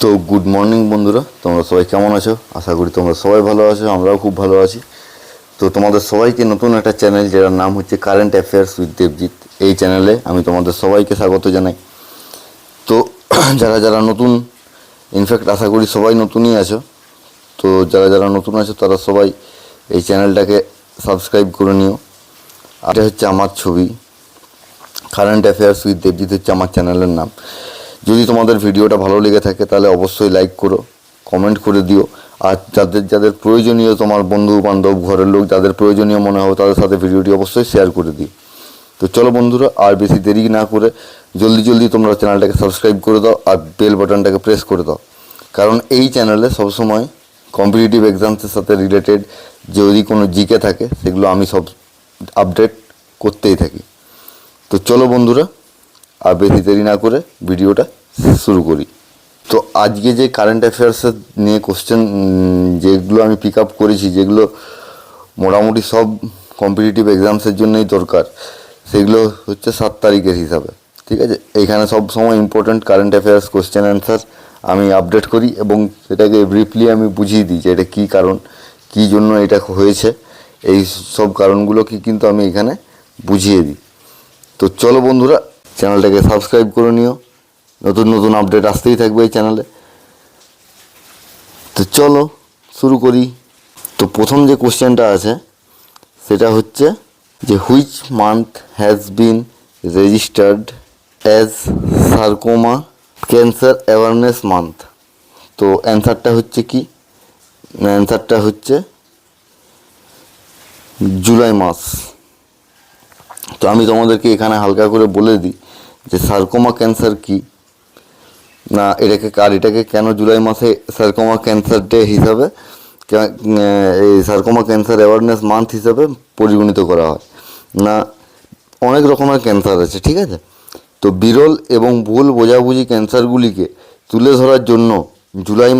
তো good morning বন্ধুরা, তোমরা সবাই কেমন আছো? আশা করি তোমরা সবাই ভালো আছো, আমরাও খুব ভালো আছি। তো তোমাদের সবাইকে নতুন একটা চ্যানেল, যার নাম হচ্ছে কারেন্ট অ্যাফেয়ার্স উইথ দেবজিৎ, এই চ্যানেলে আমি তোমাদের সবাইকে স্বাগত জানাই। তো যারা যারা নতুন, ইনফ্যাক্ট আশা করি সবাই নতুনই আছো, তো যারা যারা নতুন আছো তারা সবাই এই চ্যানেলটাকে সাবস্ক্রাইব করে নিও। আর এটা হচ্ছে আমার ছবি, কারেন্ট অ্যাফেয়ার্স উইথ দেবজিৎ হচ্ছে আমার চ্যানেলের নাম। যদি তোমাদের ভিডিওটা ভালো লেগে থাকে তাহলে অবশ্যই লাইক করো, কমেন্ট করে দিও। আর যাদের যাদের প্রয়োজনীয়, তোমার বন্ধু বান্ধব, ঘরের লোক যাদের প্রয়োজনীয় মনে হবে তাদের সাথে ভিডিওটি অবশ্যই শেয়ার করে দিও। তো চলো বন্ধুরা, আর বেশি দেরি না করে জলদি জলদি তোমরা চ্যানেলটাকে সাবস্ক্রাইব করে দাও আর বেল বাটনটাকে প্রেস করে দাও, কারণ এই চ্যানেলে সবসময় কম্পিটিটিভ এক্সামসের সাথে রিলেটেড যদি কোনো জিকে থাকে সেগুলো আমি সব আপডেট করতেই থাকি। তো চলো বন্ধুরা, আর বেশি দেরি না করে ভিডিওটা শুরু করি। তো আজকে যে কারেন্ট অ্যাফেয়ার্সের নিয়ে কোশ্চেন যেগুলো আমি পিক আপ করেছি, যেগুলো মোটামুটি সব কম্পিটিটিভ এক্সামসের জন্যই দরকার, সেগুলো হচ্ছে 7 তারিখের হিসাবে। ঠিক আছে, এইখানে সব সময় important current affairs question answer আমি আপডেট করি এবং সেটাকে ব্রিফলি আমি বুঝিয়ে দিই যে এটা কী কারণ, কী জন্য এটা হয়েছে, এই সব কারণগুলোকে কিন্তু আমি এখানে বুঝিয়ে দিই। তো চলো বন্ধুরা, চ্যানেলটাকে সাবস্ক্রাইব করে নিও, নতুন নতুন আপডেট আসতেই থাকবে এই চ্যানেলে। তো চলো শুরু করি। তো প্রথম যে কোশ্চেনটা আছে সেটা হচ্ছে যে which month has been registered as sarcoma cancer awareness month. তো অ্যান্সারটা হচ্ছে কি? অ্যান্সারটা হচ্ছে জুলাই মাস। তো আমি তোমাদেরকে এখানে হালকা করে বলে দিই যে সার্কোমা ক্যান্সার কি না, এটাকে কেন জুলাই মাসে সার্কোমা ক্যান্সার ডে হিসাবে, এই সার্কোমা ক্যান্সার অ্যাওয়ারনেস মান্থ হিসাবে পরিগণিত করা হয় না। অনেক রকমের ক্যান্সার আছে, ঠিক আছে। তো বিরল এবং ভুল বোঝাবুঝি ক্যান্সারগুলিকে তুলে ধরার জন্য জুলাই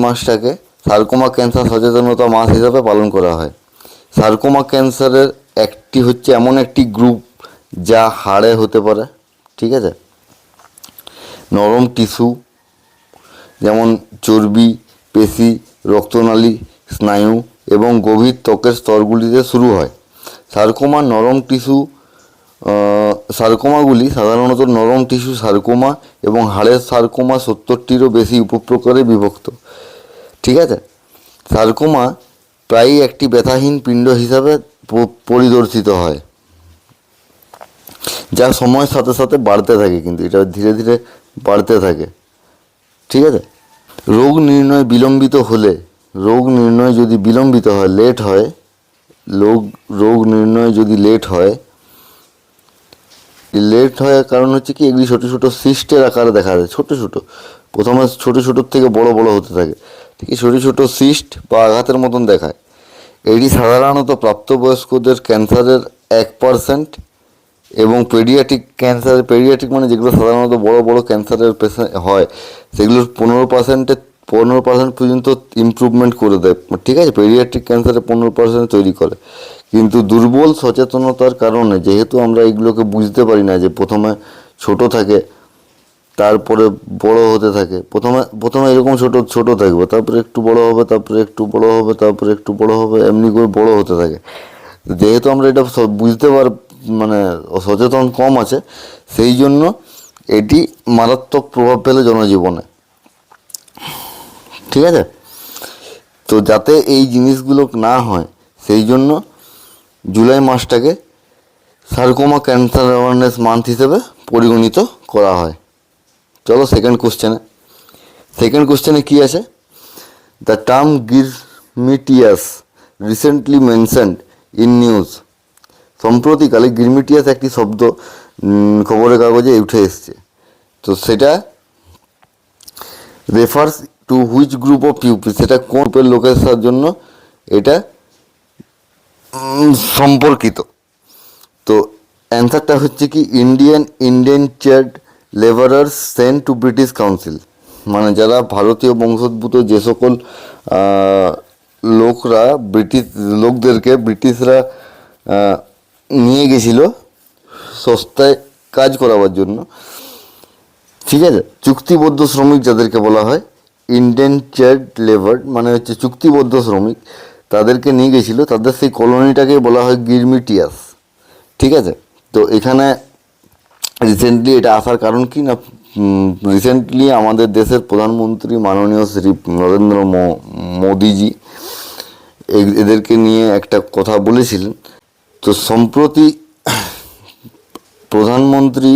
মাসটাকে সার্কোমা ক্যান্সার সচেতনতা মাস হিসাবে পালন করা হয়। সার্কোমা ক্যান্সারের একটি হচ্ছে এমন একটি গ্রুপ যা হাড়ে হতে পারে, ঠিক আছে। নরম টিস্যু যেমন চর্বি, পেশি, রক্তনালী, স্নায়ু এবং গভীর ত্বকের স্তরগুলিতে শুরু হয়। সার্কোমাগুলি সাধারণত নরম টিস্যু সার্কোমা এবং হাড়ের সার্কোমা 70টিরও বেশি উপপ্রকারে বিভক্ত, ঠিক আছে। সার্কোমা প্রায়ই একটি ব্যথাহীন পিণ্ড হিসাবে পরিদর্শিত হয়, যা সময়ের সাথে সাথে বাড়তে থাকে, কিন্তু এটা ধীরে ধীরে বাড়তে থাকে, ঠিক আছে। রোগ নির্ণয় যদি বিলম্বিত হয়, রোগ নির্ণয় যদি লেট হয় কারণ হচ্ছে কি, এগুলি ছোটো ছোটো সিস্টের আকারে দেখা যায়, প্রথমে ছোটোর থেকে বড় হতে থাকে, ঠিক আছে। ছোটো সিস্ট বা আঘাতের মতন দেখায়। এটি সাধারণত প্রাপ্তবয়স্কদের ক্যান্সারের 1% এবং পেডিয়াট্রিক মানে যেগুলো সাধারণত বড় ক্যান্সারের পেশেন্ট হয় সেগুলোর 15% পর্যন্ত ইমপ্রুভমেন্ট করে দেয়, ঠিক আছে। পেডিয়াট্রিক ক্যান্সারে 15% তৈরি করে, কিন্তু দুর্বল সচেতনতার কারণে, যেহেতু আমরা এগুলোকে বুঝতে পারি না যে প্রথমে ছোট থাকে তারপরে বড় হতে থাকে, প্রথমে এরকম ছোট থাকবে, তারপরে একটু বড় হবে, তারপরে একটু বড় হবে, তারপরে একটু বড় হবে, এমনি করে বড় হতে থাকে। যেহেতু আমরা এটা বুঝতে মানে সচেতন কম আছে, সেই জন্য এটি মারাত্মক প্রভাব ফেলে জনজীবনে, ঠিক আছে। তো যাতে এই জিনিসগুলো না হয় সেই জন্য জুলাই মাসটাকে সার্কোমা ক্যান্সার অ্যাওয়ারনেস মান্থ হিসেবে পরিগণিত করা হয়। চলো সেকেন্ড কোশ্চেনে কী আছে? The term Girmitiyas recently mentioned in news. সম্প্রতিকালে গিরমিটিয়াস একটি শব্দ খবরের কাগজে উঠে এসছে। তো সেটা refers to which group of people, সেটা কোন গ্রুপের লোকের জন্য এটা সম্পর্কিত। তো অ্যান্সারটা হচ্ছে কি, Indian indentured labourers sent to British council. মানে যারা ভারতীয় বংশোদ্ভূত যে সকল লোকদেরকে ব্রিটিশরা নিয়ে গেছিল সস্তায় কাজ করাবার জন্য, ঠিক আছে, চুক্তিবদ্ধ শ্রমিক যাদেরকে বলা হয় ইনডেনচার্ড লেবার, মানে হচ্ছে চুক্তিবদ্ধ শ্রমিক, তাদেরকে নিয়ে গেছিলো, তাদের সেই কলোনিটাকে বলা হয় গিরমিটিয়াস। ঠিক আছে, তো এখানে রিসেন্টলি এটা আসার কারণ কি না, রিসেন্টলি আমাদের দেশের প্রধানমন্ত্রী মাননীয় শ্রী নরেন্দ্র মোদিজি এদেরকে নিয়ে একটা কথা বলেছিলেন। তো সম্প্রতি প্রধানমন্ত্রী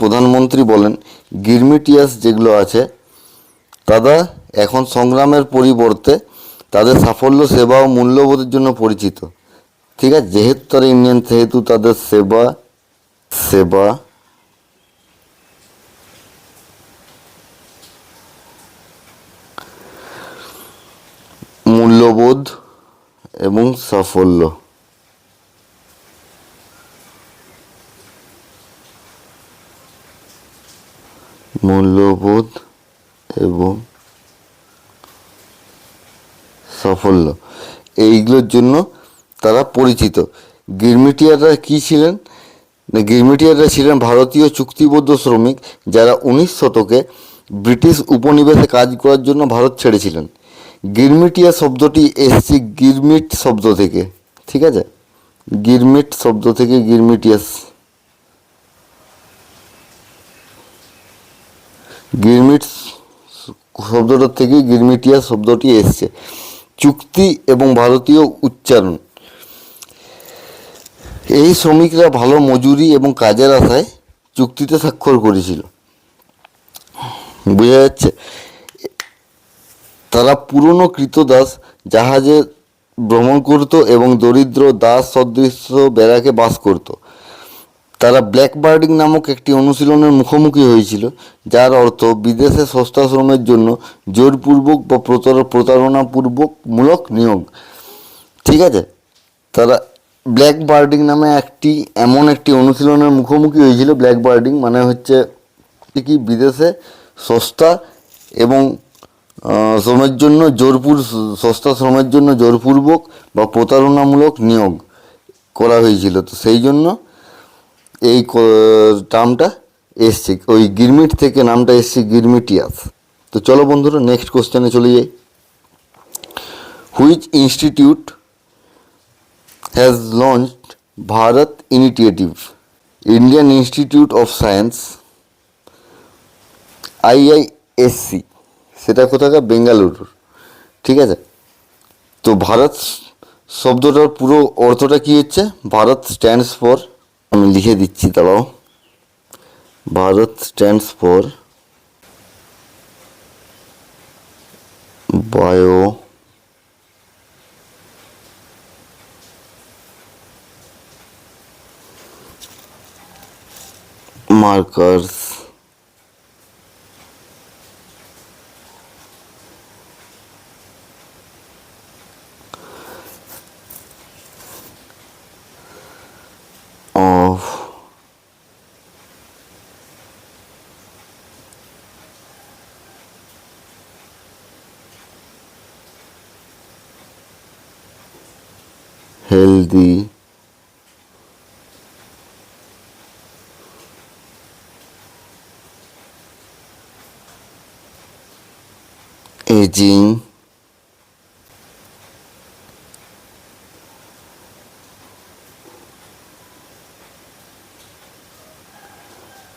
প্রধানমন্ত্রী বলেন গিরমিটিয়াস যেগুলো আছে তারা এখন সংগ্রামের পরিবর্তে তাদের সাফল্য, সেবা ও মূল্যবোধের জন্য পরিচিত। ঠিক আছে, যেহেতু তারা ইন্ডিয়ান সেহেতু তাদের সেবা সেবা মূল্যবোধ এবং সাফল্য মূল্যবোধ এবং সাফল্য এইগুলোর জন্য তারা পরিচিত। গিরমিটিয়াররা কী ছিলেন না, গিরমিটিয়াররা ছিলেন ভারতীয় চুক্তিবদ্ধ শ্রমিক যারা 19 শতকে ব্রিটিশ উপনিবেশে কাজ করার জন্য ভারত ছেড়েছিলেন। গিরমিটিয়া শব্দটি এসছে গিরমিট শব্দ থেকে। ঠিক আছে, গিরমিট শব্দ থেকে গিরমিটিয়াস, গিরমিট শব্দটার থেকে গিরমিটিয়াস শব্দটি এসছে। চুক্তি এবং ভারতীয় উচ্চারণ, এই শ্রমিকরা ভালো মজুরি এবং কাজের আশায় চুক্তিতে স্বাক্ষর করেছিল। বোঝা যাচ্ছে, তারা পুরনো কৃতদাস জাহাজে ভ্রমণ করত এবং দরিদ্র দাস সদৃশ ব্যারাকে বাস করত। তারা ব্ল্যাক বার্ডিং নামক একটি অনুশীলনের মুখোমুখি হয়েছিল, যার অর্থ বিদেশে সস্তা শ্রমের জন্য জোরপূর্বক বা প্রতারণাপূর্বক নিয়োগ। ঠিক আছে, তারা ব্ল্যাক বার্ডিং নামে এমন একটি অনুশীলনের মুখোমুখি হয়েছিল। ব্ল্যাক বার্ডিং মানে হচ্ছে কি, বিদেশে সস্তা এবং শ্রমের জন্য সস্তা শ্রমের জন্য জোরপূর্বক বা প্রতারণামূলক নিয়োগ করা হয়েছিল। তো সেই জন্য এই টার্মটা এসছে, ওই গিরমিট থেকে নামটা এসছে গিরমিটিয়াস। তো চলো বন্ধুরা নেক্সট কোশ্চেনে চলে যাই। Which institute has launched Bharat initiative? Indian Institute of Science, IISc, সেটা কোথাকার, বেঙ্গালুরুর। ঠিক আছে, তো ভারত শব্দটার পুরো অর্থটা কী হচ্ছে, ভারত স্ট্যান্ডস ফর, আমি লিখে দিচ্ছি দাঁড়াও, Bharat stands for bio markers of healthy aging,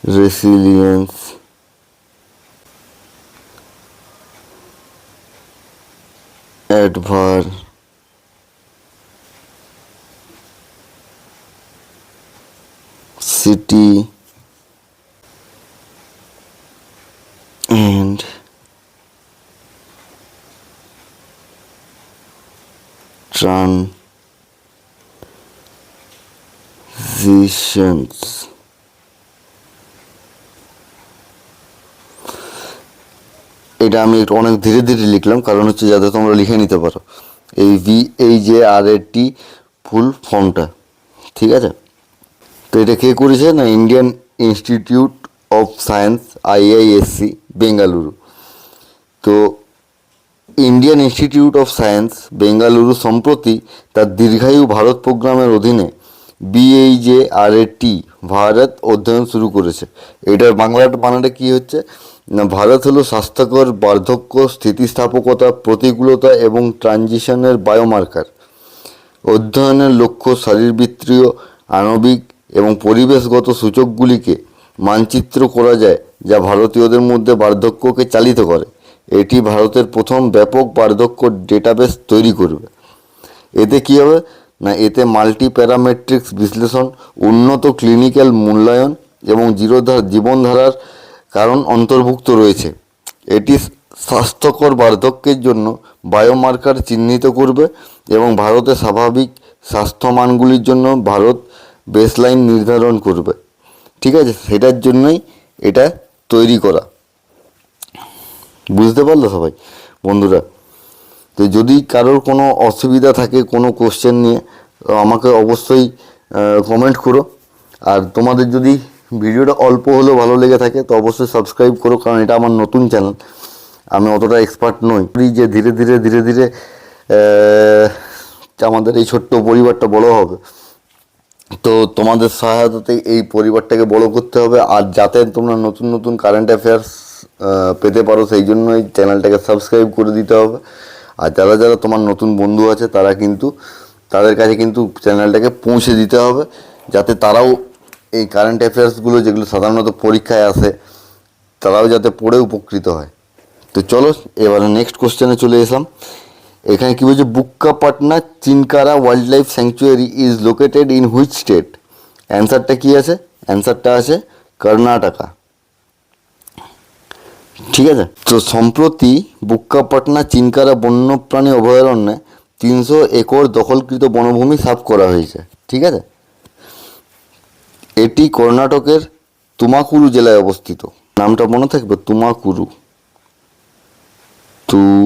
resilience, adversity, and transitions. এটা আমি একটু অনেক ধীরে ধীরে লিখলাম, কারণ হচ্ছে যাতে তোমরা লিখে নিতে পারো এই VHARAT ফুল ফর্মটা। ঠিক আছে, তো এটা কে করেছে না, Indian Institute of Science, IISc, Bengaluru. তো Indian Institute of Science Bengaluru সম্প্রতি তার দীর্ঘায়ু ভারত প্রোগ্রামের অধীনে BHARAT ভারত অধ্যয়ন শুরু করেছে। এটার বাংলাটা বানানটা কী হচ্ছে না, ভারত হলো স্বাস্থ্যকর বার্ধক্য, স্থিতিস্থাপকতা, প্রতিকূলতা এবং ট্রানজিশনের বায়োমার্কার। অধ্যয়নের লক্ষ্য শারীরবৃত্তীয়, আণবিক এবং পরিবেশগত সূচকগুলিকে মানচিত্র করা যায় যা ভারতীয়দের মধ্যে বার্ধক্যকে চালিত করে। এটি ভারতের প্রথম ব্যাপক বার্ধক্য ডেটাবেস তৈরি করবে। এতে কী হবে না, এতে মাল্টি প্যারামেট্রিক্স বিশ্লেষণ, উন্নত ক্লিনিক্যাল মূল্যায়ন এবং জীবনধারার কারণ অন্তর্ভুক্ত রয়েছে। এটি স্বাস্থ্যকর বার্ধক্যের জন্য বায়োমার্কার চিহ্নিত করবে এবং ভারতের স্বাভাবিক স্বাস্থ্যমানগুলির জন্য ভারত বেসলাইন নির্ধারণ করবে। ঠিক আছে, সেটার জন্যই এটা তৈরি করা। বুঝতে পারলো সবাই বন্ধুরা? তো যদি কারোর কোনো অসুবিধা থাকে কোনো কোশ্চেন নিয়ে, আমাকে অবশ্যই কমেন্ট করো। আর তোমাদের যদি ভিডিওটা অল্প হলেও ভালো লেগে থাকে তো অবশ্যই সাবস্ক্রাইব করো, কারণ এটা আমার নতুন চ্যানেল, আমি অতটা এক্সপার্ট নই। যে ধীরে ধীরে ধীরে ধীরে আমাদের এই ছোট্ট পরিবারটা বড় হবে। তো তোমাদের সহায়তাতে এই পরিবারটাকে বড় করতে হবে। আর যাতে তোমরা নতুন নতুন কারেন্ট অ্যাফেয়ার্স পেতে পারো সেই জন্যই চ্যানেলটাকে সাবস্ক্রাইব করে দিতে হবে। আর যারা যারা তোমার নতুন বন্ধু আছে তারা কিন্তু তাদের কাছে কিন্তু চ্যানেলটাকে পৌঁছে দিতে হবে, যাতে তারাও এই কারেন্ট অ্যাফেয়ার্সগুলো যেগুলো সাধারণত পরীক্ষায় আসে তারাও যাতে পড়ে উপকৃত হয়। তো চলো এবারে নেক্সট কোশ্চেনে চলে এলাম। এখানে কী বলছে, Bukkapatna Chinkara wildlife sanctuary is located in which state? অ্যান্সারটা কী আছে? অ্যান্সারটা আছে কর্ণাটকা। ঠিক আছে, তো সম্প্রতি বুক্কাপাটনা চিনকারা বন্যপ্রাণী অভয়ারণ্যে 300 একর দখলকৃত বনভূমি সাফ করা হয়েছে। ঠিক আছে, এটি কর্ণাটকের তুমাকুরু জেলায় অবস্থিত। নামটা মনে থাকবে, তুমাকুরু। তুমাকুরু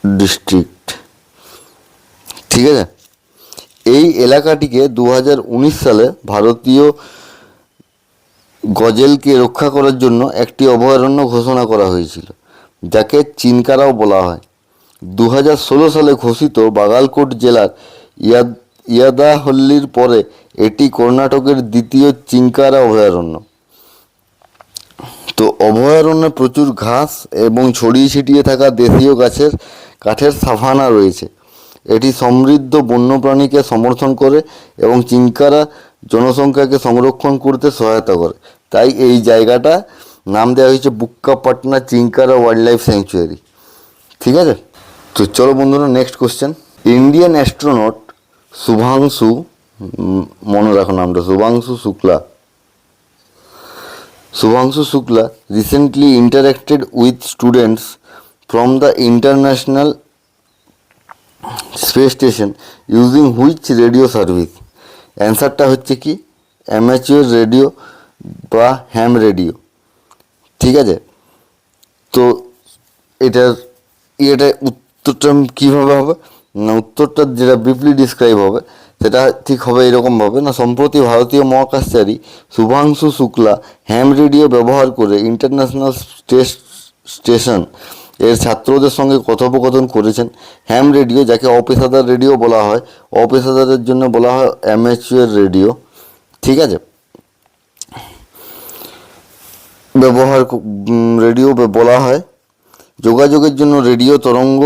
ডিস্ট্রিক্ট। ঠিক আছে, এই এলাকাটিকে 2019 সালে ভারতীয় গজেলকে রক্ষা করার জন্য একটি অভয়ারণ্য ঘোষণা করা হয়েছিল, যাকে চিনকারাও বলা হয়। 2016 সালে ঘোষিত বাগালকোট জেলার ইয়াদাহল্লির পরে এটি কর্ণাটকের দ্বিতীয় চিনকারা অভয়ারণ্য। তো অভয়ারণ্যে প্রচুর ঘাস এবং ছড়িয়ে ছিটিয়ে থাকা দেশীয় কাঠের সাভানা রয়েছে। এটি সমৃদ্ধ বন্যপ্রাণীকে সমর্থন করে এবং চিনকারা জনসংখ্যাকে সংরক্ষণ করতে সহায়তা করে। তাই এই জায়গাটা নাম দেওয়া হয়েছে বুক্কাপাটনা চিনকারা ওয়াইল্ড লাইফ স্যাংচুয়ারি। ঠিক আছে, তো চলো বন্ধুরা next question. Indian astronaut Shubhanshu, মনে রাখো নামটা, Shubhanshu Shukla recently interacted with students from the International Space Station using which radio service? অ্যান্সারটা হচ্ছে কি অ্যামাচুয়ার রেডিও বা হ্যাম রেডিও। ঠিক আছে, তো এটা উত্তরটা কীভাবে হবে না, উত্তরটা যেটা ব্রিফলি ডিসক্রাইব হবে সেটা ঠিক হবে এরকমভাবে না, সম্প্রতি ভারতীয় মহাকাশচারী শুভাংশু শুক্লা হ্যাম রেডিও ব্যবহার করে ইন্টারন্যাশনাল স্টেশন এর ছাত্রদের সঙ্গে কথোপকথন করেছেন। হ্যাম রেডিও, যাকে অপেশাদার রেডিও বলা হয়, অপেশাদারের জন্য বলা হয় অ্যামেচুয়ার রেডিও। ঠিক আছে, রেডিও বলা হয় যোগাযোগের জন্য রেডিও তরঙ্গ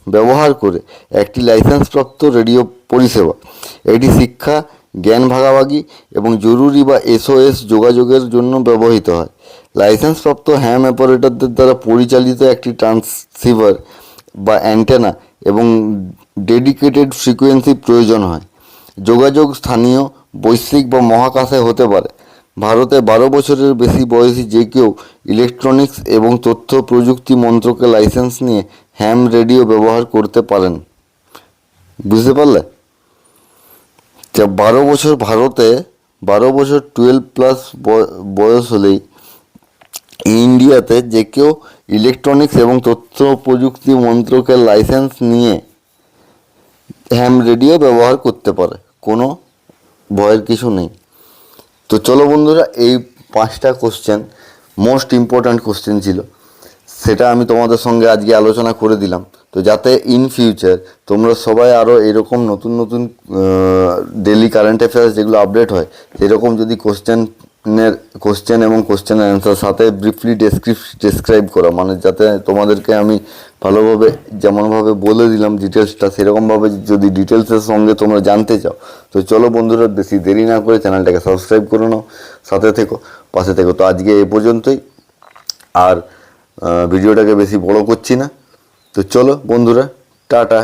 ব্যবহার করে একটি লাইসেন্সপ্রাপ্ত রেডিও পরিষেবা। এটি শিক্ষা, জ্ঞান ভাগাভাগি এবং জরুরি বা SOS যোগাযোগের জন্য ব্যবহৃত হয়। লাইসেন্সপ্রাপ্ত হ্যাম অপারেটরদের দ্বারা পরিচালিত একটি ট্রান্সসিভার বা অ্যান্টেনা এবং ডেডিকেটেড ফ্রিকোয়েন্সি প্রয়োজন হয়। যোগাযোগ স্থানীয়, বৈশ্বিক বা মহাকাশে হতে পারে। ভারতে 12 বছরের বেশি বয়সী যে কেউ ইলেকট্রনিক্স এবং তথ্য প্রযুক্তি মন্ত্রকের লাইসেন্স নিয়ে হ্যাম রেডিও ব্যবহার করতে পারেন। বুঝতে পারলে? 12 বছর, ভারতে 12 বছর 12+ বয়স হলেই ইন্ডিয়াতে যে কেউ ইলেকট্রনিক্স এবং তথ্য প্রযুক্তি মন্ত্রকের লাইসেন্স নিয়ে হ্যাম রেডিও ব্যবহার করতে পারে, কোনো ভয়ের কিছু নেই। তো চলো বন্ধুরা, এই 5টা কোশ্চেন মোস্ট ইম্পর্ট্যান্ট কোশ্চেন ছিল, সেটা আমি তোমাদের সঙ্গে আজকে আলোচনা করে দিলাম। তো যাতে ইন ফিউচার তোমরা সবাই আরও এরকম নতুন নতুন ডেলি কারেন্ট অ্যাফেয়ার্স যেগুলো আপডেট হয় সেরকম যদি কোশ্চেন এবং কোশ্চেনের অ্যান্সার সাথে ব্রিফলি ডেসক্রাইব করা, মানে যাতে তোমাদেরকে আমি ভালোভাবে যেমনভাবে বলে দিলাম ডিটেলসটা, সেরকমভাবে যদি ডিটেলসের সঙ্গে তোমরা জানতে চাও তো চলো বন্ধুরা, বেশি দেরি না করে চ্যানেলটাকে সাবস্ক্রাইব করে নাও, সাথে থেকো, পাশে থেকো। তো আজকে এই পর্যন্তই, আর ভিডিওটাকে বেশি বড় করছি না। তো চলো বন্ধুরা, টাটা।